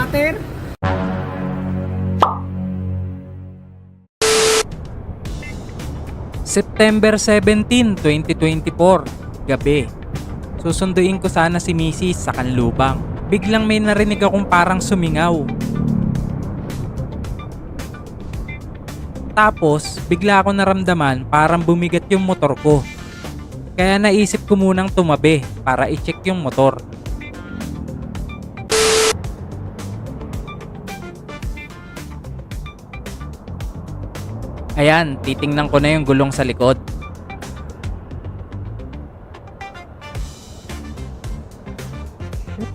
cutter. September 17, 2024, gabi. Susunduin ko sana si Mrs. sa kanlubang. Biglang may narinig akong parang sumingaw. Tapos, bigla ako naramdaman parang bumigat yung motor ko. Kaya naisip ko munang tumabi para i-check yung motor. Ayan, titingnan ko na yung gulong sa likod.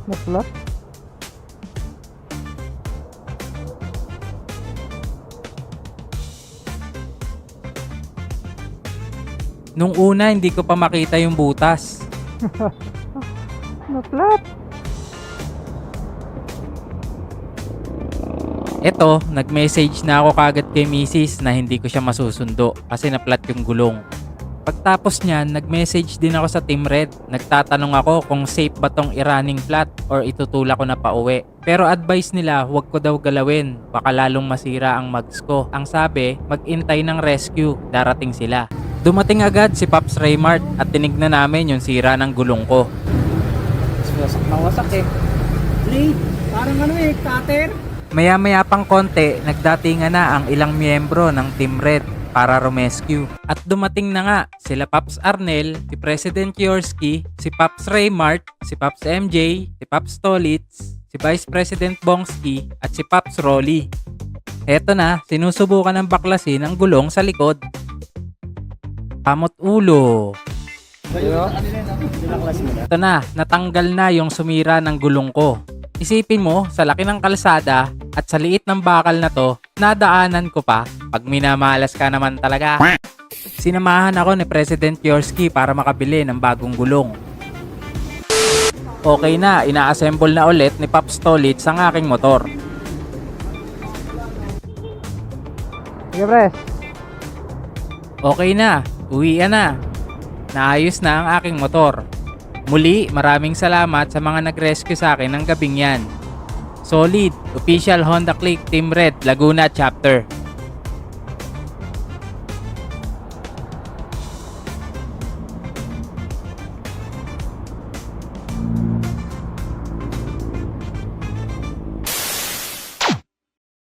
Naslat. Nung una, hindi ko pa makita yung butas. Naslat. Eto, nag-message na ako kagad kay Mrs. na hindi ko siya masusundo kasi naplat yung gulong. Pagtapos niyan, nag-message din ako sa Team Red. Nagtatanong ako kung safe ba tong i-running flat or itutulak ko na pauwi. Pero advice nila, huwag ko daw galawin, baka lalong masira ang mags ko. Ang sabi, mag-intay ng rescue, darating sila. Dumating agad si Pops Raymart at tinignan namin yung sira ng gulong ko. Wasak na wasak eh. Blade, parang cutter. Maya-maya pang konti, nagdatingan na ang ilang miyembro ng Team Red para rumescue. At dumating na nga sila Pops Arnel, si President Yorsky, si Pops Raymart, si Pops MJ, si Pops Tolitz, si Vice President Bongski at si Pops Rolly. Eto na, sinusubukan ng baklasin ang gulong sa likod. Kamot ulo. Ito na, natanggal na yung sumira ng gulong ko. Isipin mo, sa laki ng kalsada at sa liit ng bakal na to, nadaanan ko pa pag minamalas ka naman talaga. Sinamahan ako ni President Yorsky para makabili ng bagong gulong. Okay na, ina-assemble na ulit ni Pops Tolitz ang aking motor. Sige, pres. Okay na, uwian na. Naayos na ang aking motor. Muli, maraming salamat sa mga nag-rescue sa akin ng gabing yan. Solid, official Honda Click Team Red Laguna Chapter.